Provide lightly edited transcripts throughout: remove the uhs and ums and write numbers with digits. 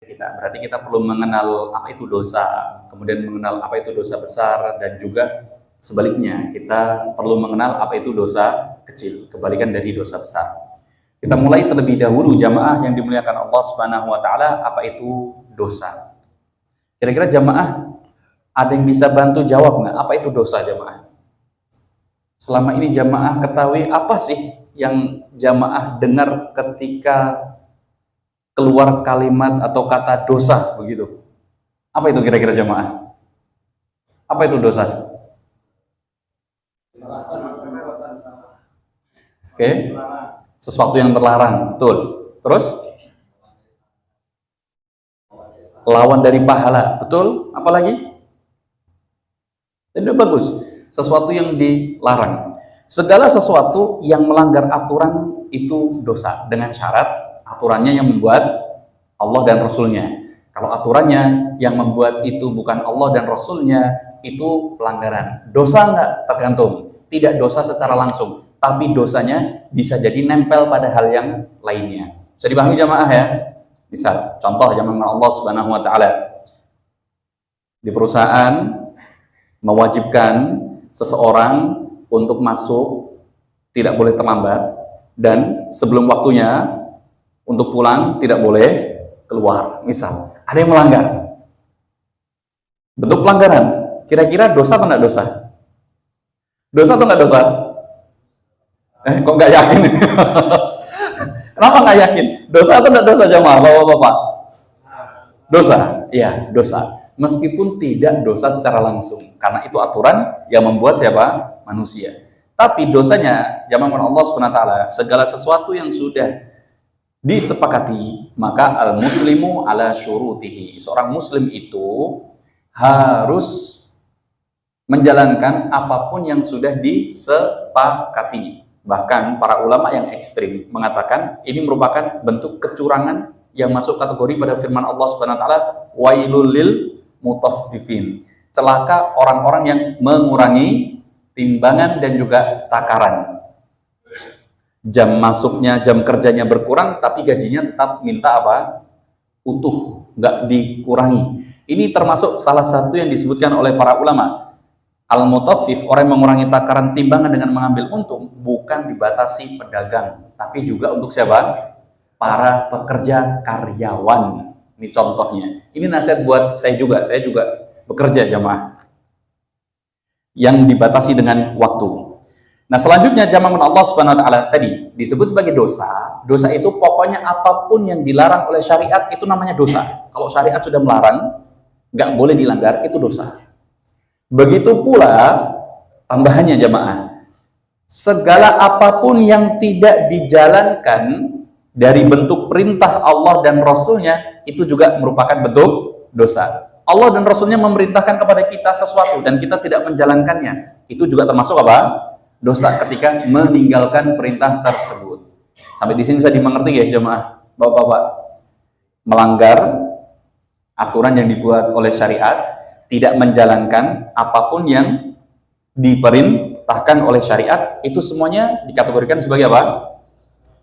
kita. Berarti kita perlu mengenal apa itu dosa, kemudian mengenal apa itu dosa besar, dan juga sebaliknya kita perlu mengenal apa itu dosa kecil, kebalikan dari dosa besar. Kita mulai terlebih dahulu jamaah yang dimuliakan Allah Subhanahu wa taala, apa itu dosa? Kira-kira jamaah ada yang bisa bantu jawab nggak? Apa itu dosa jamaah? Selama ini jamaah ketahui apa sih yang jamaah dengar ketika keluar kalimat atau kata dosa begitu? Apa itu kira-kira jamaah? Apa itu dosa? Oke, sesuatu yang terlarang, betul. Terus lawan dari pahala, betul. Apalagi? Itu bagus. Sesuatu yang dilarang. Segala sesuatu yang melanggar aturan itu dosa, dengan syarat aturannya yang membuat Allah dan Rasulnya. Kalau aturannya yang membuat itu bukan Allah dan Rasulnya, itu pelanggaran. Dosa enggak? Tergantung. Tidak dosa secara langsung, tapi dosanya bisa jadi nempel pada hal yang lainnya. Bisa dipahami jamaah ya? Misal, contoh zaman Allah Subhanahu wa taala. Di perusahaan mewajibkan seseorang untuk masuk tidak boleh terlambat, dan sebelum waktunya untuk pulang tidak boleh keluar. Misal, ada yang melanggar. Bentuk pelanggaran. Kira-kira dosa atau enggak dosa? Dosa atau enggak dosa? Kok enggak yakin? Kenapa enggak yakin? Dosa atau enggak dosa jamaah, Bapak-bapak? Dosa. Iya, dosa. Meskipun tidak dosa secara langsung, karena itu aturan yang membuat siapa? Manusia. Tapi dosanya, jamaah Allah SWT, segala sesuatu yang sudah disepakati, maka al-muslimu ala syurutihi. Seorang muslim itu harus menjalankan apapun yang sudah disepakati. Bahkan para ulama yang ekstrim mengatakan ini merupakan bentuk kecurangan yang masuk kategori pada firman Allah Subhanahu wa taala, wailul lil mutaffifin. Celaka orang-orang yang mengurangi timbangan dan juga takaran. Jam masuknya, jam kerjanya berkurang, tapi gajinya tetap minta apa? Utuh, nggak dikurangi. Ini termasuk salah satu yang disebutkan oleh para ulama. Al-mutaffif, orang yang mengurangi takaran timbangan dengan mengambil untung, bukan dibatasi pedagang, tapi juga untuk siapa? Para pekerja karyawan. Ini contohnya. Ini nasihat buat saya juga bekerja jamaah. Yang dibatasi dengan waktu. Nah, selanjutnya jamaah Allah Subhanahu wa taala tadi disebut sebagai dosa. Dosa itu pokoknya apapun yang dilarang oleh syariat itu namanya dosa. Kalau syariat sudah melarang, nggak boleh dilanggar, itu dosa. Begitu pula tambahannya jamaah, segala apapun yang tidak dijalankan dari bentuk perintah Allah dan Rasulnya, itu juga merupakan bentuk dosa. Allah dan Rasulnya memerintahkan kepada kita sesuatu dan kita tidak menjalankannya, itu juga termasuk apa? Dosa ketika meninggalkan perintah tersebut. Sampai di sini bisa dimengerti ya jemaah, bapak-bapak. Melanggar aturan yang dibuat oleh syariat, tidak menjalankan apapun yang diperintahkan oleh syariat, itu semuanya dikategorikan sebagai apa?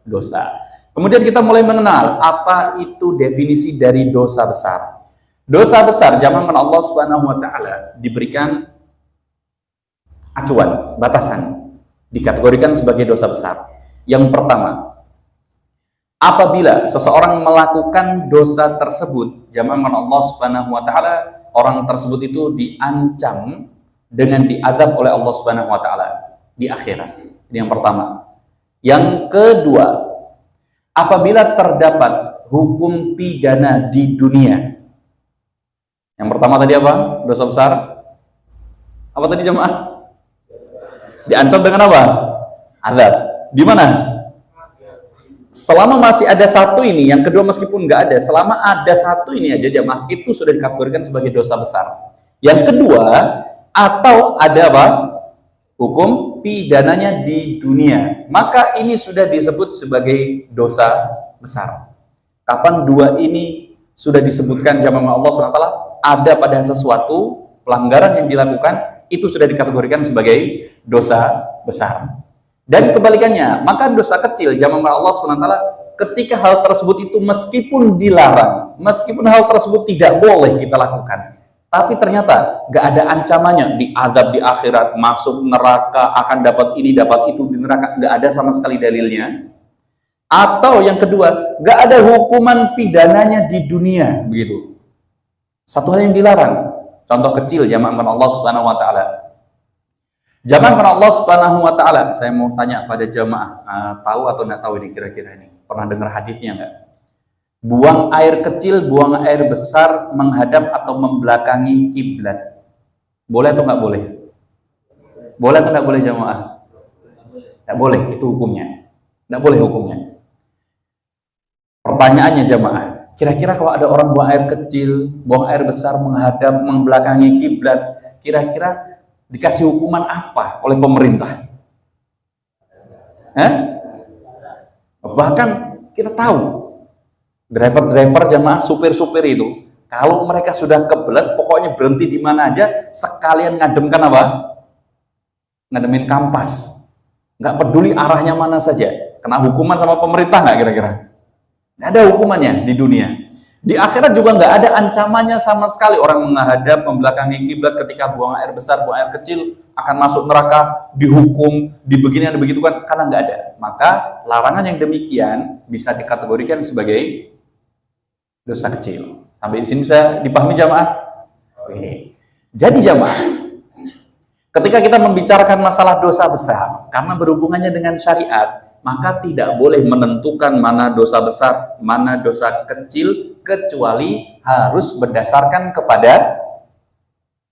Dosa. Kemudian kita mulai mengenal apa itu definisi dari dosa besar. Dosa besar jamaah Allah Subhanahu wa taala diberikan acuan, batasan, dikategorikan sebagai dosa besar. Yang pertama, apabila seseorang melakukan dosa tersebut, jamaah Allah Subhanahu wa taala, orang tersebut itu diancam dengan diazab oleh Allah Subhanahu wa taala di akhirat. Ini yang pertama. Yang kedua, apabila terdapat hukum pidana di dunia. Yang pertama tadi apa? Dosa besar. Apa tadi jemaah? Diancam dengan apa? Azab. Di mana? Selama masih ada satu ini, yang kedua meskipun nggak ada, selama ada satu ini aja jemaah, itu sudah dikategorikan sebagai dosa besar. Yang kedua, atau ada apa? Hukum pidananya di dunia, maka ini sudah disebut sebagai dosa besar. Kapan dua ini sudah disebutkan jamaah Allah SWT ada pada sesuatu pelanggaran yang dilakukan, itu sudah dikategorikan sebagai dosa besar. Dan kebalikannya, maka dosa kecil jamaah Allah SWT ketika hal tersebut itu meskipun dilarang, meskipun hal tersebut tidak boleh kita lakukan, tapi ternyata nggak ada ancamannya, diazab di akhirat, masuk neraka, akan dapat ini, dapat itu di neraka, nggak ada sama sekali dalilnya. Atau yang kedua, nggak ada hukuman pidananya di dunia, begitu. Satu hal yang dilarang, contoh kecil jamaah Allah Subhanahu wa taala. Jamaah Allah Subhanahu wa taala, saya mau tanya pada jamaah, tahu atau nggak tahu ini kira-kira ini? Pernah dengar hadisnya nggak? Buang air kecil, buang air besar menghadap atau membelakangi kiblat. Boleh atau nggak boleh? Boleh atau nggak boleh jamaah? Nggak boleh, itu hukumnya. Nggak boleh hukumnya. Pertanyaannya jamaah, kira-kira kalau ada orang buang air kecil, buang air besar menghadap, membelakangi kiblat, kira-kira dikasih hukuman apa oleh pemerintah? Bahkan kita tahu driver-driver jamaah, supir-supir itu kalau mereka sudah kebelet, pokoknya berhenti di mana aja, sekalian ngademkan apa? Ngademin kampas. Nggak peduli arahnya mana saja. Kena hukuman sama pemerintah nggak kira-kira? Nggak ada hukumannya di dunia. Di akhirat juga nggak ada ancamannya sama sekali. Orang menghadap, membelakangi kiblat ketika buang air besar, buang air kecil, akan masuk neraka, dihukum, dibeginian, dibegitukan, karena nggak ada. Maka larangan yang demikian bisa dikategorikan sebagai dosa kecil. Sampai di sini bisa dipahami jamaah? Oke. Jadi jamaah, ketika kita membicarakan masalah dosa besar, karena berhubungannya dengan syariat, maka tidak boleh menentukan mana dosa besar, mana dosa kecil, kecuali harus berdasarkan kepada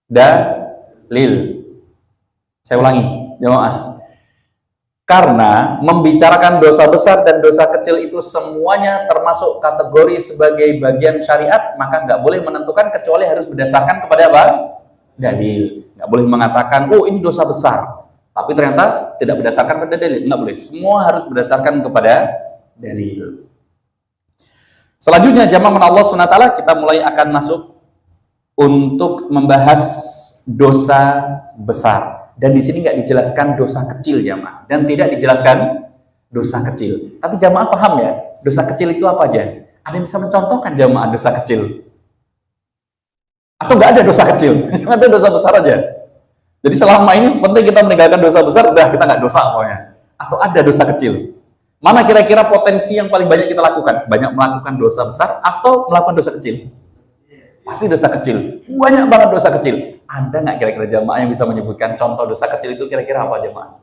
dalil. Saya ulangi, jemaah. Karena membicarakan dosa besar dan dosa kecil itu semuanya termasuk kategori sebagai bagian syariat, maka nggak boleh menentukan kecuali harus berdasarkan kepada apa? Dalil. Nggak boleh mengatakan, oh ini dosa besar, tapi ternyata tidak berdasarkan pada dalil. Nggak boleh. Semua harus berdasarkan kepada dalil. Selanjutnya jamaah Allah SWT, kita mulai akan masuk untuk membahas dosa besar. Dan di sini nggak dijelaskan dosa kecil jamaah, dan tidak dijelaskan dosa kecil. Tapi jamaah paham ya, dosa kecil itu apa aja? Ada yang bisa mencontohkan jamaah dosa kecil? Atau nggak ada dosa kecil? Ada dosa besar aja. Jadi selama ini penting kita meninggalkan dosa besar, udah kita nggak dosa pokoknya. Atau ada dosa kecil? Mana kira-kira potensi yang paling banyak kita lakukan? Banyak melakukan dosa besar atau melakukan dosa kecil? Pasti dosa kecil. Banyak banget dosa kecil. Ada nggak kira-kira jamaah yang bisa menyebutkan contoh dosa kecil itu kira-kira apa jamaah?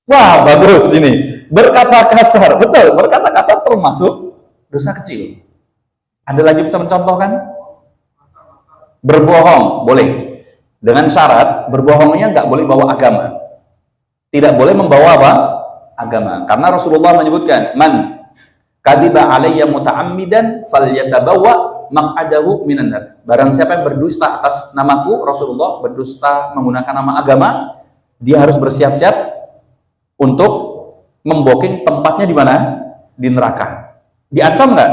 Wah, bagus ini. Berkata kasar. Betul, berkata kasar termasuk dosa kecil. Ada lagi bisa mencontohkan? Berbohong, boleh. Dengan syarat, berbohongnya nggak boleh bawa agama. Tidak boleh membawa apa? Agama. Karena Rasulullah menyebutkan, man kadiba alayya muta'ammidan falyatabawa maq'adahu minan nar. Barang siapa yang berdusta atas namaku, Rasulullah berdusta menggunakan nama agama, dia harus bersiap-siap untuk memboking tempatnya di mana? Di neraka. Diancam nggak?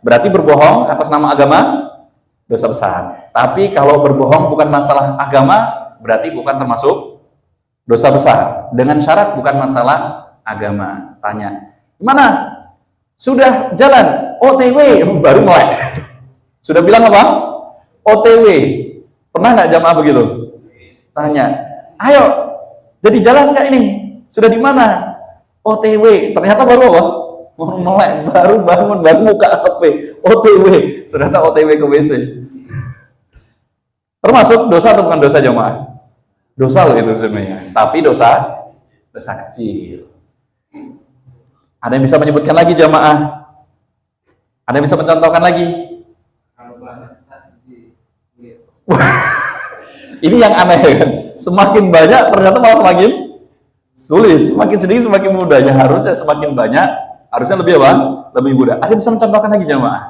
Berarti berbohong atas nama agama dosa besar. Tapi kalau berbohong bukan masalah agama, berarti bukan termasuk dosa besar. Dengan syarat bukan masalah agama. Tanya, gimana? Sudah jalan OTW, baru mulai. Sudah bilang apa? OTW. Pernah nggak jamaah begitu? Tanya, ayo, jadi jalan nggak ini? Sudah di mana? OTW. Ternyata baru apa? Baru melek, baru bangun, baru buka HP. OTW. Ternyata OTW ke WC. Termasuk dosa atau bukan dosa jamaah? Dosa loh itu sebenarnya. Tapi dosa kecil. Ada yang bisa menyebutkan lagi jamaah? Ada yang bisa mencontohkan lagi? Ini yang aneh kan? Semakin banyak ternyata malah semakin sulit. Semakin sedikit semakin mudah. Ya harusnya semakin banyak, harusnya lebih apa? Lebih mudah. Ada yang bisa mencontohkan lagi jamaah?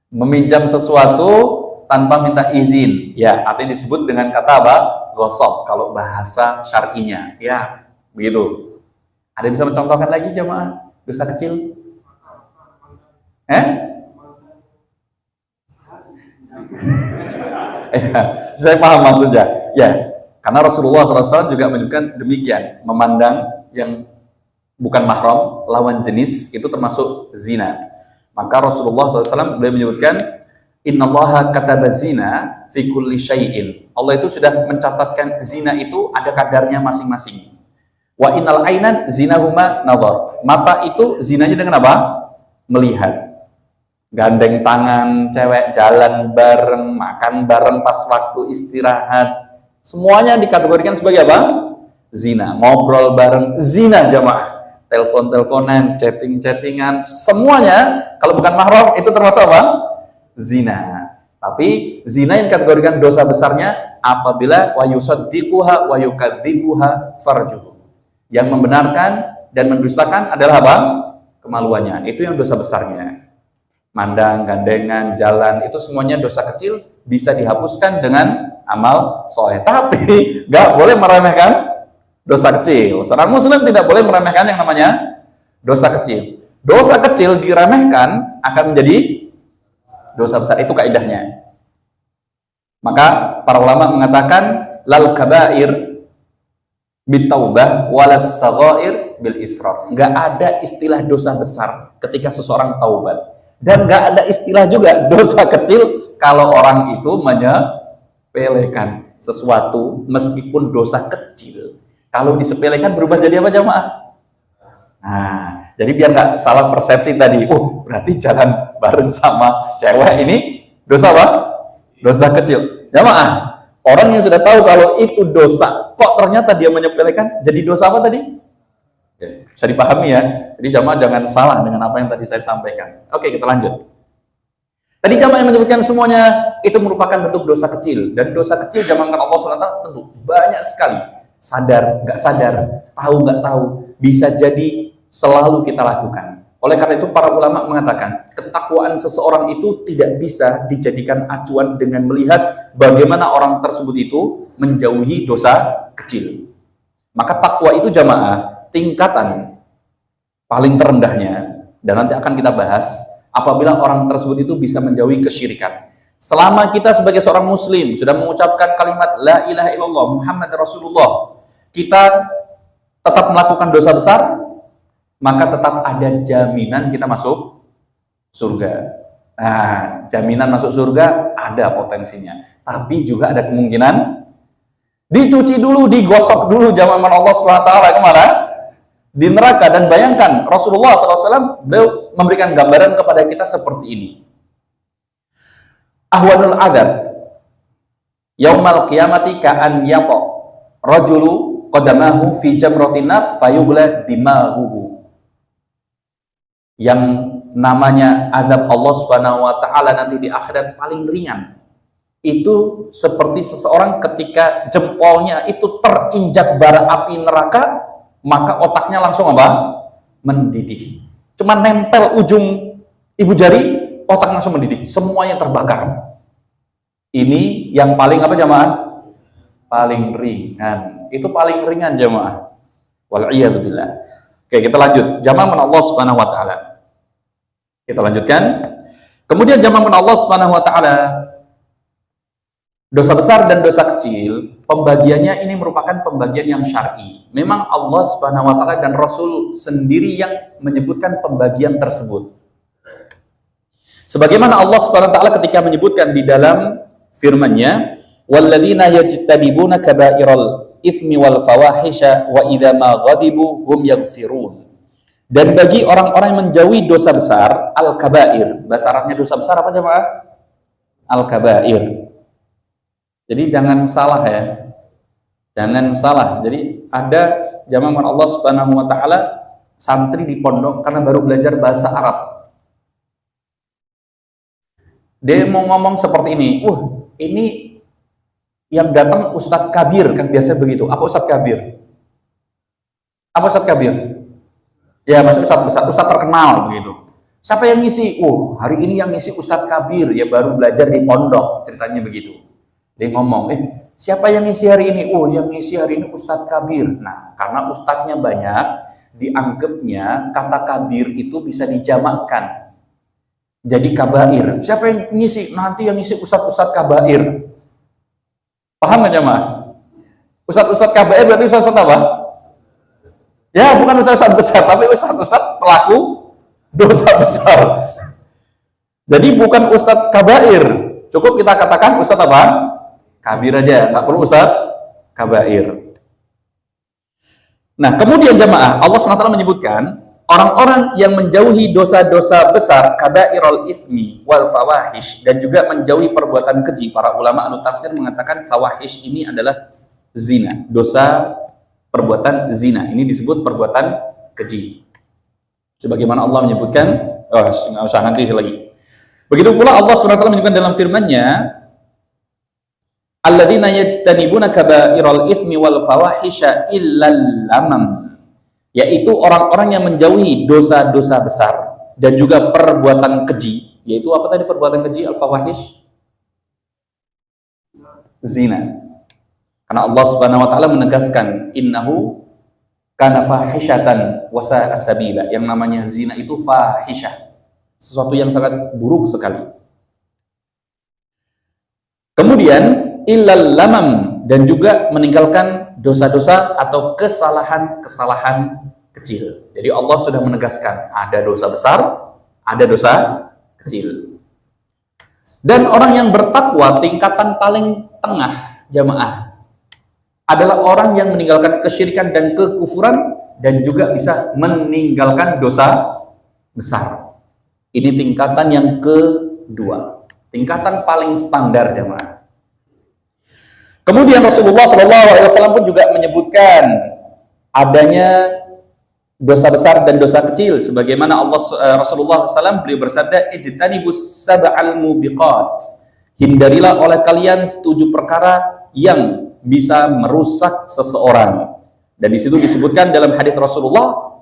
Meminjam sesuatu tanpa minta izin. Ya, artinya disebut dengan kata apa? Gosop kalau bahasa syar'inya. Ya, begitu. Ada yang bisa mencontohkan lagi jamaah dosa kecil? Saya paham maksudnya. Ya, karena Rasulullah SAW juga menunjukkan demikian, memandang yang bukan mahram, lawan jenis, itu termasuk zina. Maka Rasulullah SAW beliau menyebutkan, Innallaha kataba zina fi kulli syai'in. Allah itu sudah mencatatkan zina itu ada kadarnya masing-masing. Wa innal ainan zinahuma nazar. Mata itu zinanya dengan apa? Melihat. Gandeng tangan cewek, jalan bareng, makan bareng pas waktu istirahat, semuanya dikategorikan sebagai apa? Zina. Ngobrol bareng, zina jamaah. Telepon-teleponan, chatting-chattingan, semuanya kalau bukan mahram itu termasuk apa? Zina. Tapi zina yang dikategorikan dosa besarnya apabila wa yusaddiquha wa yukadzibuha farjuhu. Yang membenarkan dan mendustakan adalah apa? Kemaluannya. Itu yang dosa besarnya. Mandang, gandengan, jalan, itu semuanya dosa kecil, bisa dihapuskan dengan amal soleh. Tapi nggak boleh meremehkan dosa kecil. Seorang muslim tidak boleh meremehkan yang namanya dosa kecil. Dosa kecil diremehkan akan menjadi dosa besar. Itu kaidahnya. Maka para ulama mengatakan lal kabair bitaubah walas saghair bil israr. Nggak ada istilah dosa besar ketika seseorang taubat. Dan nggak ada istilah juga dosa kecil kalau orang itu menyepelekan sesuatu meskipun dosa kecil. Kalau disepelekan berubah jadi apa jamaah? Nah, jadi biar nggak salah persepsi tadi. Oh, berarti jalan bareng sama cewek ini dosa apa? Dosa kecil. Jamaah, orang yang sudah tahu kalau itu dosa, kok ternyata dia menyepelekan, jadi dosa apa tadi? Bisa dipahami ya. Jadi jamaah jangan salah dengan apa yang tadi saya sampaikan. Oke, kita lanjut. Tadi jamaah yang menyebutkan semuanya itu merupakan bentuk dosa kecil. Dan dosa kecil jamaah Allah SWT tentu banyak sekali. Sadar, nggak sadar, tahu nggak tahu, bisa jadi selalu kita lakukan. Oleh karena itu para ulama mengatakan ketakwaan seseorang itu tidak bisa dijadikan acuan dengan melihat bagaimana orang tersebut itu menjauhi dosa kecil. Maka takwa itu jamaah tingkatan paling terendahnya, dan nanti akan kita bahas, apabila orang tersebut itu bisa menjauhi kesyirikan. Selama kita sebagai seorang muslim sudah mengucapkan kalimat la ilaha illallah Muhammad Rasulullah, kita tetap melakukan dosa besar, maka tetap ada jaminan kita masuk surga. Nah, jaminan masuk surga ada potensinya, tapi juga ada kemungkinan dicuci dulu, digosok dulu zaman Allah SWT kemana? Di neraka. Dan bayangkan Rasulullah SAW beliau memberikan gambaran kepada kita seperti ini. Ahwanul adab yaumal qiyamati ka'an yaqa rajulu qadamahu fi jamratin nar fayugla dimaghuhu. Yang namanya azab Allah Subhanahu wa taala nanti di akhirat paling ringan. Itu seperti seseorang ketika jempolnya itu terinjak bara api neraka, maka otaknya langsung apa? Mendidih. Cuma nempel ujung ibu jari, otak langsung mendidih. Semuanya terbakar. Ini yang paling apa jamaah? Paling ringan. Itu paling ringan jamaah. Wal'iyadzubillah. Oke, kita lanjut. Jamaah min Allah Subhanahu wa taala. Kita lanjutkan. Kemudian jamaah min Allah Subhanahu wa taala, dosa besar dan dosa kecil, pembagiannya ini merupakan pembagian yang syar'i. Memang Allah Subhanahu wa taala dan Rasul sendiri yang menyebutkan pembagian tersebut. Sebagaimana Allah Subhanahu wa taala ketika menyebutkan di dalam firman-Nya, "Walladzina yajtanibuna kaba'iral itsmi wal fawahisha wa idza ma ghadibu hum yaghfirun." Dan bagi orang-orang yang menjauhi dosa besar, al-kabair. Bahasa Arabnya dosa besar apa jemaah? Al-kabair. Jadi jangan salah ya. Jangan salah. Jadi ada jamaah Allah Subhanahu wa taala santri di pondok karena baru belajar bahasa Arab. Dia mau ngomong seperti ini. Ini yang datang Ustadz Kabir, kan biasa begitu. Apa Ustadz Kabir? Apa Ustadz Kabir? Ya, maksudnya Ustadz besar, Ustadz terkenal begitu. Siapa yang ngisi? Hari ini yang ngisi Ustadz Kabir, ya baru belajar di pondok, ceritanya begitu. Dia ngomong, siapa yang ngisi hari ini? Yang ngisi hari ini Ustadz Kabir. Nah, karena ustadznya banyak, dianggapnya kata kabir itu bisa dijamakkan jadi kabair. Siapa yang ngisi? Nanti yang ngisi ustadz-ustadz kabair. Paham nggak jemaah? Ustadz-ustadz kabair berarti ustadz apa? Ya, bukan ustaz besar, tapi ustaz pelaku dosa besar. Jadi bukan ustaz kabair. Cukup kita katakan ustaz apa? Kabir aja, nggak perlu ustaz kabair. Nah, kemudian jamaah, Allah SWT menyebutkan orang-orang yang menjauhi dosa-dosa besar, kabairul ithmi wal fawahish, dan juga menjauhi perbuatan keji. Para ulama anu tafsir mengatakan fawahish ini adalah zina, dosa perbuatan zina. Ini disebut perbuatan keji. Sebagaimana Allah menyebutkan, nggak usah nanti lagi. Begitu pula Allah SWT menyebutkan dalam firman-Nya, alladzina yajtanibuna kabairal itsmi wal fawahisha illal lamam, yaitu orang-orang yang menjauhi dosa-dosa besar dan juga perbuatan keji. Yaitu apa tadi perbuatan keji? Al-fawahish, zina. Karena Allah Subhanahu wa taala menegaskan innahu kana fahishatan wa sa'a sabila. Yang namanya zina itu fahisyah, sesuatu yang sangat buruk sekali. Kemudian illal lamam, dan juga meninggalkan dosa-dosa atau kesalahan-kesalahan kecil. Jadi Allah sudah menegaskan ada dosa besar, ada dosa kecil. Dan orang yang bertakwa tingkatan paling tengah jamaah adalah orang yang meninggalkan kesyirikan dan kekufuran dan juga bisa meninggalkan dosa besar. Ini tingkatan yang kedua, tingkatan paling standar jamaah. Kemudian Rasulullah SAW pun juga menyebutkan adanya dosa besar dan dosa kecil, sebagaimana Rasulullah SAW beliau bersabda, ijtanibus sab'al mubiqat, hindarilah oleh kalian 7 perkara yang bisa merusak seseorang. Dan di situ disebutkan dalam hadis Rasulullah,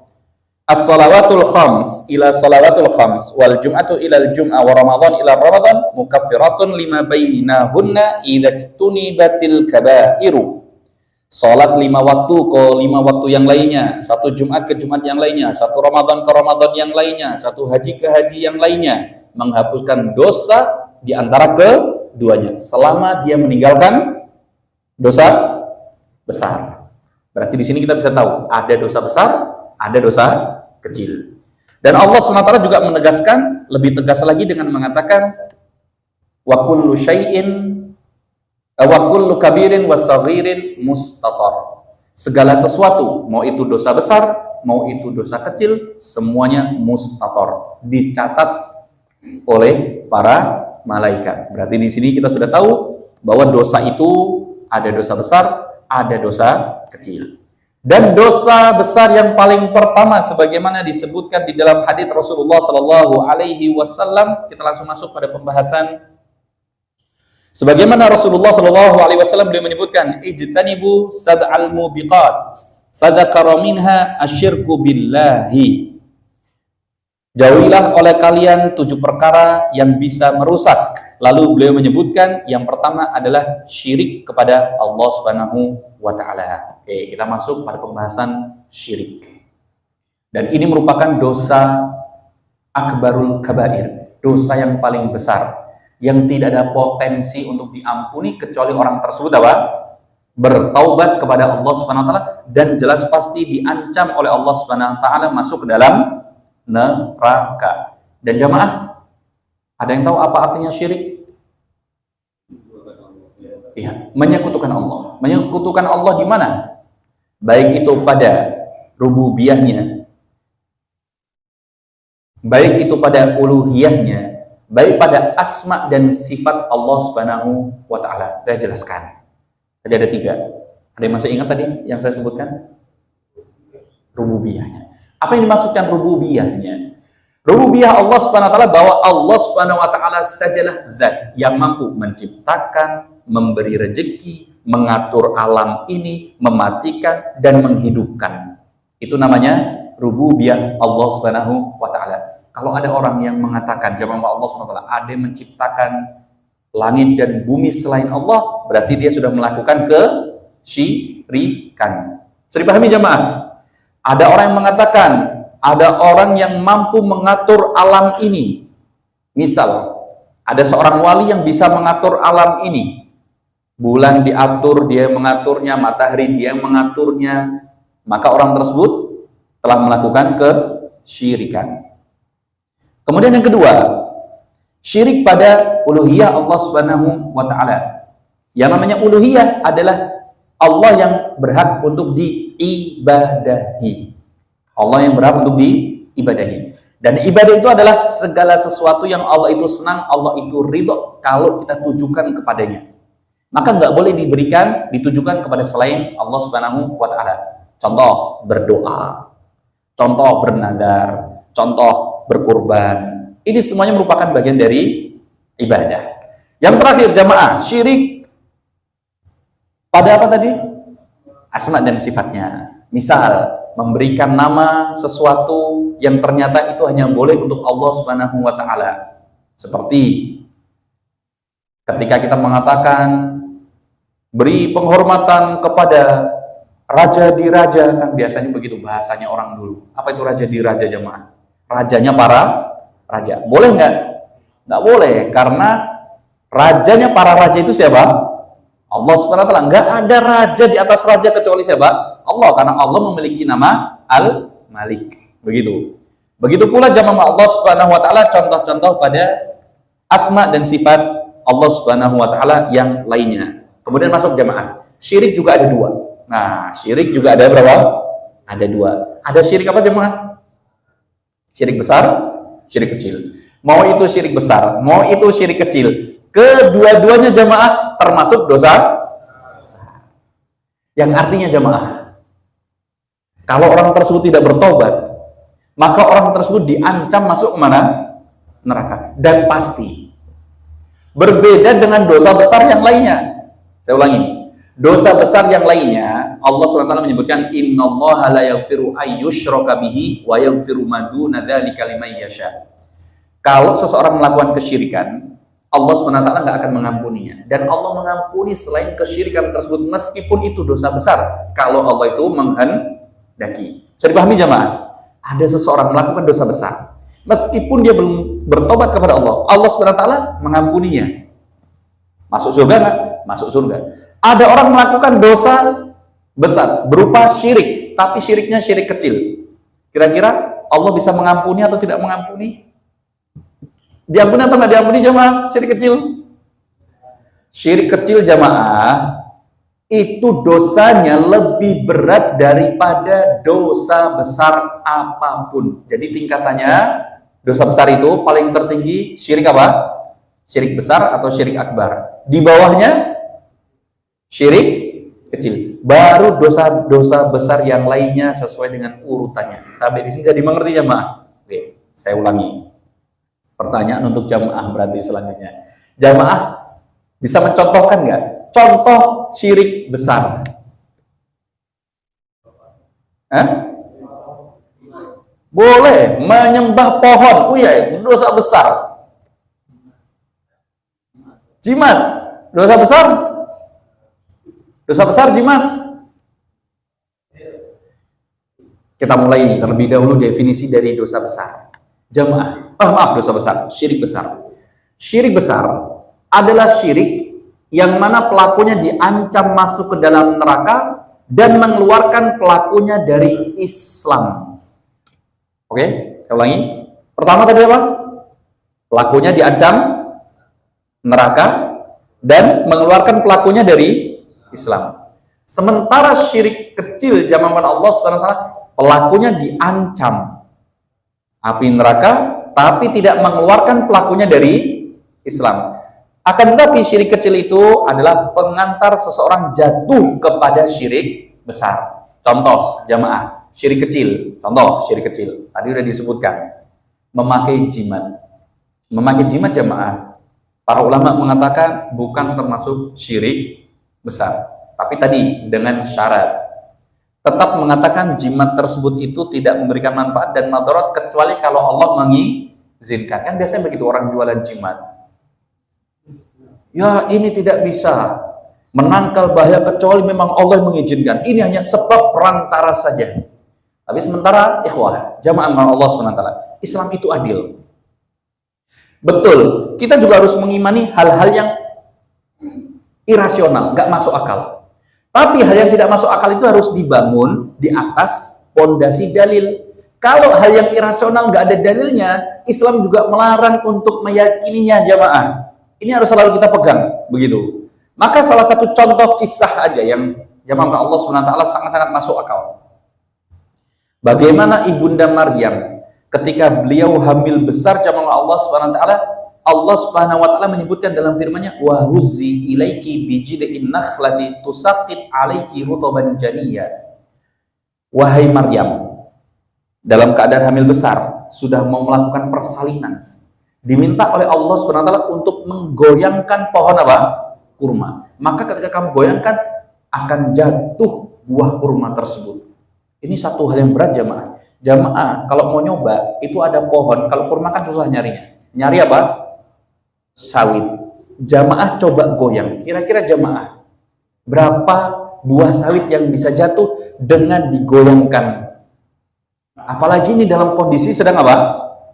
as-salawatul khams ila salawatul khams wal jum'atu ila al-jum'ah wa ramadhan ila ramadhan mukaffiratun lima bainahunna idza tunibatil kabairu. Salat 5 waktu ke 5 waktu yang lainnya, 1 Jumat ke Jumat yang lainnya, 1 Ramadan ke Ramadan yang lainnya, 1 haji ke haji yang lainnya, menghapuskan dosa di antara keduanya selama dia meninggalkan dosa besar. Berarti di sini kita bisa tahu ada dosa besar, ada dosa kecil. Dan Allah SWT juga menegaskan, lebih tegas lagi dengan mengatakan wa kullu syai'in wa kullu kabirin wa saghirin mustatar. Segala sesuatu, mau itu dosa besar, mau itu dosa kecil, semuanya mustatar, dicatat oleh para malaikat. Berarti di sini kita sudah tahu bahwa dosa itu ada dosa besar, ada dosa kecil. Dan dosa besar yang paling pertama sebagaimana disebutkan di dalam hadis Rasulullah Shallallahu Alaihi Wasallam, kita langsung masuk pada pembahasan. Sebagaimana Rasulullah Shallallahu Alaihi Wasallam beliau menyebutkan, ijtanibu sab'al mubiqat, fadzakara minha asyirku billahi. Jauhilah oleh kalian 7 perkara yang bisa merusak. Lalu beliau menyebutkan yang pertama adalah syirik kepada Allah Subhanahu wa taala. Oke, kita masuk pada pembahasan syirik. Dan ini merupakan dosa akbarul kabair, dosa yang paling besar, yang tidak ada potensi untuk diampuni kecuali orang tersebut apa? Bertaubat kepada Allah Subhanahu wa taala dan jelas pasti diancam oleh Allah Subhanahu wa taala masuk ke dalam neraka. Dan jamaah, ada yang tahu apa artinya syirik? Iya, menyekutukan Allah. Menyekutukan Allah di mana? Baik itu pada rububiyahnya, baik itu pada uluhiyahnya, baik pada asma dan sifat Allah Subhanahu wa taala. Saya jelaskan. Tadi ada 3. Ada yang masih ingat tadi yang saya sebutkan? Rububiyahnya. Apa yang dimaksudkan rububiyahnya? Rububiyah Allah Subhanahu wa taala bahwa Allah Subhanahu wa taala sajalah zat yang mampu menciptakan, memberi rezeki, mengatur alam ini, mematikan dan menghidupkan. Itu namanya rububiyah Allah Subhanahu wa taala. Kalau ada orang yang mengatakan jamaah Allah Subhanahu wa taala ada yang menciptakan langit dan bumi selain Allah, berarti dia sudah melakukan kesyirikan. Bisa dipahami jamaah? Ada orang yang mengatakan ada orang yang mampu mengatur alam ini. Misal, ada seorang wali yang bisa mengatur alam ini. Bulan diatur, dia mengaturnya, matahari dia mengaturnya. Maka orang tersebut telah melakukan kesyirikan. Kemudian yang kedua, syirik pada uluhiyah Allah Subhanahu wa taala. Yang namanya uluhiyah adalah Allah yang berhak untuk diibadahi. Allah yang berhak untuk diibadahi. Dan ibadah itu adalah segala sesuatu yang Allah itu senang, Allah itu ridho kalau kita tujukan kepadanya. Maka nggak boleh ditujukan kepada selain Allah Subhanahu wa taala. Contoh berdoa, contoh bernadar, contoh berkurban. Ini semuanya merupakan bagian dari ibadah. Yang terakhir jamaah, syirik pada apa tadi? Asma dan sifatnya. Misal memberikan nama sesuatu yang ternyata itu hanya boleh untuk Allah Subhanahu wa taala. Seperti ketika kita mengatakan beri penghormatan kepada raja di raja, kan biasanya begitu bahasanya orang dulu. Apa itu raja di raja jemaah? Rajanya para raja. Boleh nggak? Nggak boleh, karena rajanya para raja itu siapa? Allah Subhanahu wa taala. Nggak ada raja di atas raja kecuali siapa? Allah, karena Allah memiliki nama Al-Malik. Begitu. Begitu pula jamaah Allah Subhanahu wa taala contoh-contoh pada asma dan sifat Allah Subhanahu wa taala yang lainnya. Kemudian masuk jamaah. Syirik juga ada dua. Nah, syirik juga ada berapa? Ada dua. Ada syirik apa jemaah? Syirik besar, syirik kecil. Mau itu syirik besar, mau itu syirik kecil. Kedua-duanya jemaah termasuk dosa besar. Yang artinya jemaah, kalau orang tersebut tidak bertobat, maka orang tersebut diancam masuk kemana? Neraka. Dan pasti. Berbeda dengan dosa besar yang lainnya. Saya ulangi, dosa besar yang lainnya Allah SWT menyebutkan innallaha la yaghfiru ayyushraka bihi wa yaghfiru ma duna dzalika liman yasha. Kalau seseorang melakukan kesyirikan, Allah SWT nggak akan mengampuninya, dan Allah mengampuni selain kesyirikan tersebut meskipun itu dosa besar kalau Allah itu menghendaki. Bisa dipahami jamaah? Ada seseorang melakukan dosa besar meskipun dia belum bertobat kepada Allah, Allah SWT mengampuninya. Masuk surga nggak? Masuk surga. Ada orang melakukan dosa besar berupa syirik, tapi syiriknya syirik kecil. Kira-kira Allah bisa mengampuni atau tidak mengampuni? Diampuni atau nggak diampuni jamaah? Syirik kecil. Syirik kecil jamaah itu dosanya lebih berat daripada dosa besar apapun. Jadi tingkatannya dosa besar itu paling tertinggi syirik apa? Syirik besar atau syirik akbar. Di bawahnya syirik kecil. Baru dosa-dosa besar yang lainnya sesuai dengan urutannya. Sampai di sini jadi mengerti jamaah? Oke, saya ulangi. Pertanyaan untuk jamaah berarti selanjutnya. Jamaah bisa mencontohkan nggak? Contoh syirik besar. Boleh menyembah pohon. Oh iya, dosa besar. Jimat, dosa besar? Dosa besar jimat? Kita mulai terlebih dahulu definisi dari dosa besar. Jamaah, maaf dosa besar, syirik besar. Syirik besar adalah syirik yang mana pelakunya diancam masuk ke dalam neraka dan mengeluarkan pelakunya dari Islam. Oke, saya ulangi. Pertama tadi apa? Pelakunya diancam neraka dan mengeluarkan pelakunya dari Islam. Sementara syirik kecil zaman Allah SWT, pelakunya diancam api neraka tapi tidak mengeluarkan pelakunya dari Islam. Akan tetapi syirik kecil itu adalah pengantar seseorang jatuh kepada syirik besar. Contoh jamaah, syirik kecil. Contoh syirik kecil. Tadi sudah disebutkan. Memakai jimat. Memakai jimat jamaah. Para ulama mengatakan bukan termasuk syirik besar. Tapi tadi dengan syarat. Tetap mengatakan jimat tersebut itu tidak memberikan manfaat dan madarat kecuali kalau Allah mengizinkan. Kan biasanya begitu orang jualan jimat. Ya ini tidak bisa menangkal bahaya kecuali memang Allah mengizinkan. Ini hanya sebab perantara saja. Tapi sementara ikhwah, jamaah Allah SWT, Islam itu adil. Betul, kita juga harus mengimani hal-hal yang irasional, nggak masuk akal. Tapi hal yang tidak masuk akal itu harus dibangun di atas pondasi dalil. Kalau hal yang irasional nggak ada dalilnya, Islam juga melarang untuk meyakininya jamaah. Ini harus selalu kita pegang, begitu. Maka salah satu contoh kisah aja yang jamaah Allah SWT sangat-sangat masuk akal. Bagaimana Ibunda Maryam ketika beliau hamil besar jamaah Allah SWT, Allah Subhanahu wa taala menyebutkan dalam firman-Nya, wa huzzi ilaiki bijid'in nakhlati tusaqit 'alaiki rutaban janiyya. Wahai Maryam, dalam keadaan hamil besar, sudah mau melakukan persalinan, diminta oleh Allah Subhanahu wa taala untuk menggoyangkan pohon apa? Kurma. Maka ketika kamu goyangkan, akan jatuh buah kurma tersebut. Ini satu hal yang berat jamaah. Jamaah kalau mau nyoba, itu ada pohon, kalau kurma kan susah nyarinya. Nyari apa? Sawit. Jamaah coba goyang. Kira-kira jamaah, berapa buah sawit yang bisa jatuh dengan digoyangkan? Apalagi ini dalam kondisi sedang apa?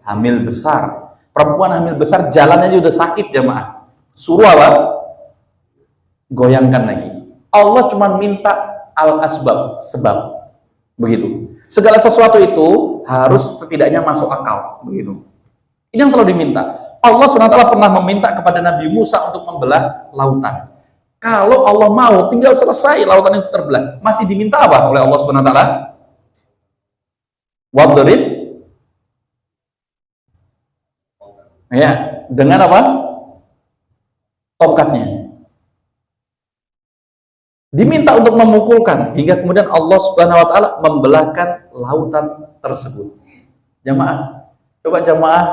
Hamil besar. Perempuan hamil besar jalannya aja udah sakit jamaah. Suruh apa? Goyangkan lagi. Allah cuma minta al-asbab, sebab. Begitu. Segala sesuatu itu harus setidaknya masuk akal. Begitu. Ini yang selalu diminta. Allah SWT pernah meminta kepada Nabi Musa untuk membelah lautan. Kalau Allah mau, tinggal selesai lautan itu terbelah. Masih diminta apa oleh Allah SWT? Wadrib, ya, dengan apa? Tongkatnya. Diminta untuk memukulkan hingga kemudian Allah Subhanahu wa taala membelahkan lautan tersebut. Jamaah, coba jamaah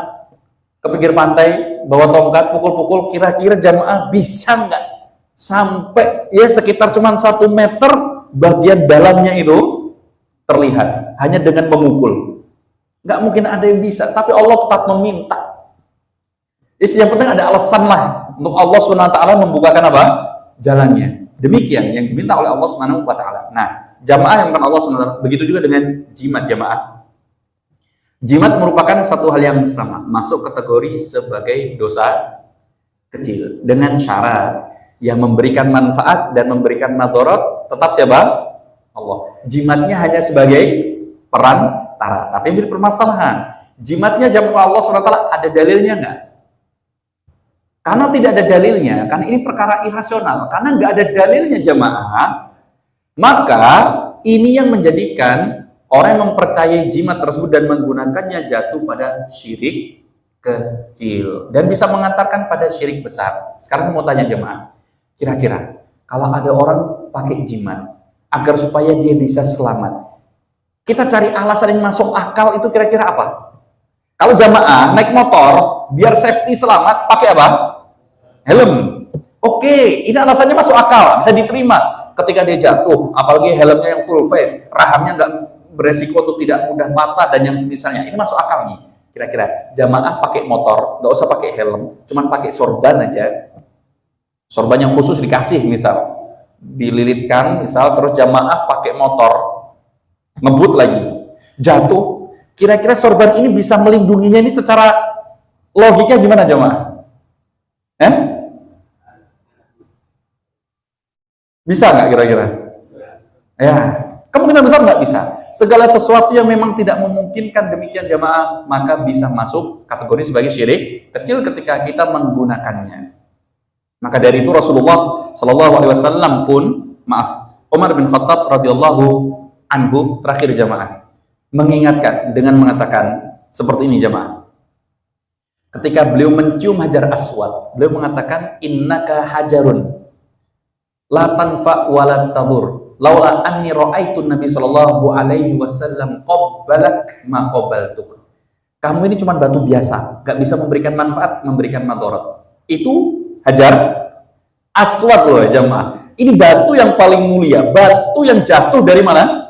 ke pinggir pantai bawa tongkat pukul-pukul, kira-kira jamaah bisa nggak sampai ya sekitar cuma 1 meter bagian dalamnya itu terlihat hanya dengan memukul. Nggak mungkin ada yang bisa, tapi Allah tetap meminta. Jadi yang penting ada alasan lah untuk Allah Subhanahu wa taala membukakan apa? Jalannya. Demikian yang diminta oleh Allah Subhanahu wa taala. Nah, jamaah yang bukan Allah Subhanahu wa taala, begitu juga dengan jimat jamaah. Jimat merupakan satu hal yang sama, masuk kategori sebagai dosa kecil dengan syarat yang memberikan manfaat dan memberikan madarat tetap siapa? Allah. Jimatnya hanya sebagai perantara. Tapi yang jadi permasalahan, jimatnya jamaah Allah SWT ada dalilnya nggak? Karena tidak ada dalilnya, karena ini perkara irasional, karena nggak ada dalilnya jamaah, maka ini yang menjadikan orang yang mempercayai jimat tersebut dan menggunakannya jatuh pada syirik kecil dan bisa mengantarkan pada syirik besar. Sekarang mau tanya jemaah, kira-kira kalau ada orang pakai jimat agar supaya dia bisa selamat, kita cari alasan yang masuk akal itu kira-kira apa? Kalau jamaah naik motor biar safety selamat pakai apa? Helm. Oke, ini alasannya masuk akal, bisa diterima. Ketika dia jatuh, apalagi helmnya yang full face, rahamnya nggak beresiko untuk tidak mudah patah dan yang semisalnya, ini masuk akal nih. Kira-kira jamaah pakai motor, nggak usah pakai helm, cuman pakai sorban aja. Sorban yang khusus dikasih misal, dililitkan misal, terus jamaah pakai motor, ngebut lagi, jatuh. Kira-kira sorban ini bisa melindunginya ini secara logika gimana jamaah? Bisa nggak kira-kira? Ya, kemungkinan besar nggak bisa. Segala sesuatu yang memang tidak memungkinkan demikian jamaah, maka bisa masuk kategori sebagai syirik kecil ketika kita menggunakannya. Maka dari itu Rasulullah Shallallahu Alaihi Wasallam pun, Umar bin Khattab radhiyallahu anhu terakhir jamaah mengingatkan dengan mengatakan seperti ini jamaah. Ketika beliau mencium Hajar Aswad, beliau mengatakan innaka hajarun la tanfa wa la tadur laula anni ra'aitu Nabi sallallahu alaihi wasallam qabbalak ma qabbaltuk. Kamu ini cuma batu biasa, gak bisa memberikan manfaat, memberikan madarat. Itu Hajar Aswad loh ya jamaah. Ini batu yang paling mulia, batu yang jatuh dari mana?